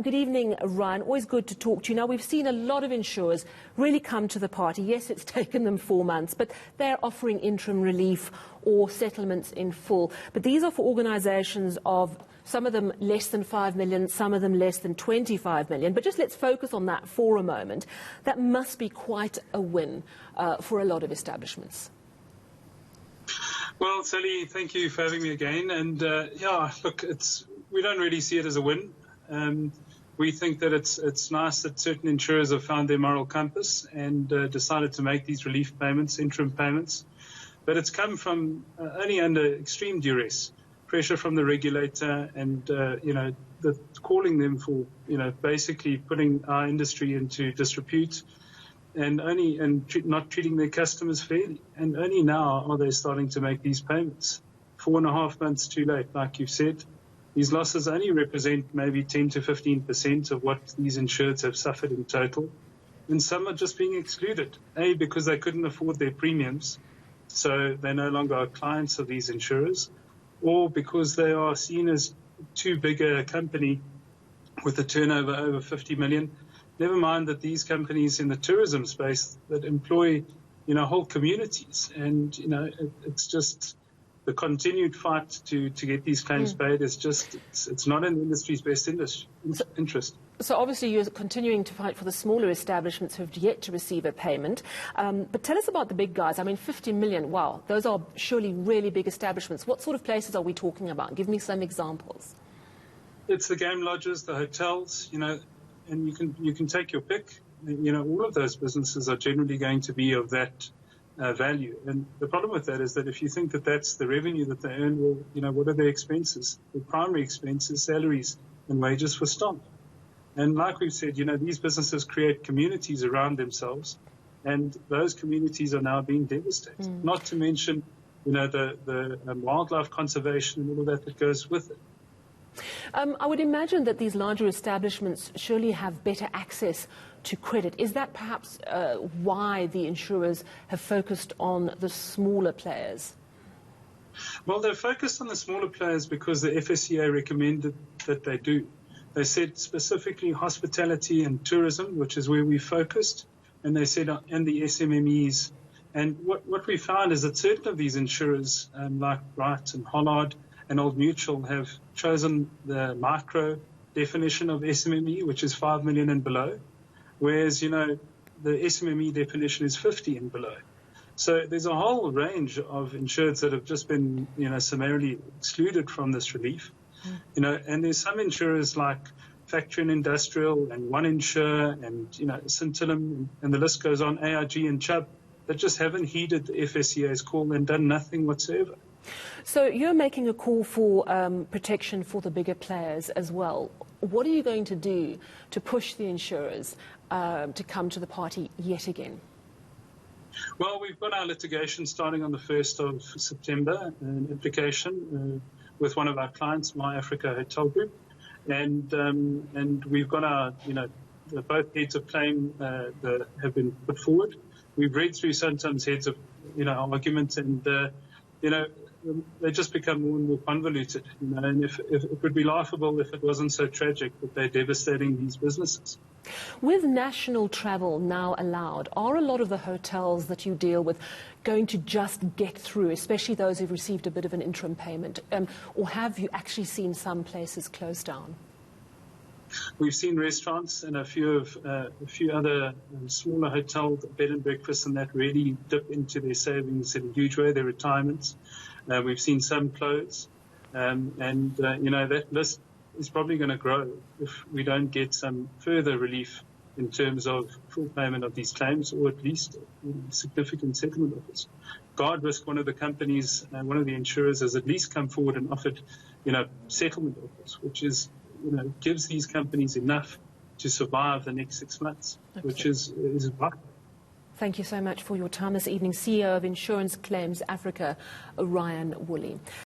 Good evening, Ryan. Always good to talk to you. Now, we've seen a lot of insurers really come to the party. Yes, it's taken them 4 months, but they're offering interim relief or settlements in full. But these are for organisations of some of them less than 5 million, some of them less than 25 million. But just let's focus on that for a moment. That must be quite a win for a lot of establishments. Well, Sally, thank you for having me again. And yeah, look, we don't really see it as a win. We think that it's nice that certain insurers have found their moral compass and decided to make these relief payments, interim payments. But it's come from only under extreme duress, pressure from the regulator, and calling them for basically putting our industry into disrepute, and not treating their customers fairly. And only now are they starting to make these payments. 4.5 months too late, like you've said. These losses only represent maybe 10 to 15% of what these insureds have suffered in total. And some are just being excluded, A, because they couldn't afford their premiums, so they no longer are clients of these insurers, or because they are seen as too big a company with a turnover over 50 million. Never mind that these companies in the tourism space that employ, whole communities, and it's just the continued fight to get these claims paid is just it's not in the industry's best interest. So obviously you're continuing to fight for the smaller establishments who have yet to receive a payment. But tell us about the big guys. I mean, 50 million, wow, those are surely really big establishments. What sort of places are we talking about? Give me some examples. It's the game lodges, the hotels, and you can take your pick. All of those businesses are generally going to be of that value. And the problem with that is that if you think that that's the revenue that they earn, well, what are their expenses? The primary expenses, salaries and wages for staff. And like we've said, these businesses create communities around themselves, and those communities are now being devastated. Not to mention, the wildlife conservation and all of that goes with it. I would imagine that these larger establishments surely have better access to credit. Is that perhaps why the insurers have focused on the smaller players? Well, they're focused on the smaller players because the FSCA recommended that they do. They said specifically hospitality and tourism, which is where we focused, and they said and the SMMEs. And what we found is that certain of these insurers, like Bright and Hollard and Old Mutual, have chosen the micro definition of SMME, which is 5 million and below, whereas, the SMME definition is 50 and below. So there's a whole range of insureds that have just been, summarily excluded from this relief. And there's some insurers like Factory and Industrial and One Insure and, Centillum, and the list goes on, AIG and Chubb, that just haven't heeded the FSCA's call and done nothing whatsoever. So you're making a call for protection for the bigger players as well. What are you going to do to push the insurers to come to the party yet again? Well, we've got our litigation starting on the 1st of September, an application with one of our clients, My Africa Hotel Group. And we've got our, both heads of claim that have been put forward. We've read through sometimes heads of, arguments, and, they just become more and more convoluted. And if it would be laughable if it wasn't so tragic that they're devastating these businesses. With national travel now allowed, are a lot of the hotels that you deal with going to just get through, especially those who've received a bit of an interim payment? Or have you actually seen some places close down? We've seen restaurants and a few other smaller hotel bed and breakfasts and that really dip into their savings in a huge way, their retirements. We've seen some close, that list is probably going to grow if we don't get some further relief in terms of full payment of these claims, or at least significant settlement offers. Guardrisk, one of the companies, one of the insurers, has at least come forward and offered, settlement offers, which is, gives these companies enough to survive the next 6 months, which is vital. Thank you so much for your time this evening. CEO of Insurance Claims Africa, Ryan Woolley.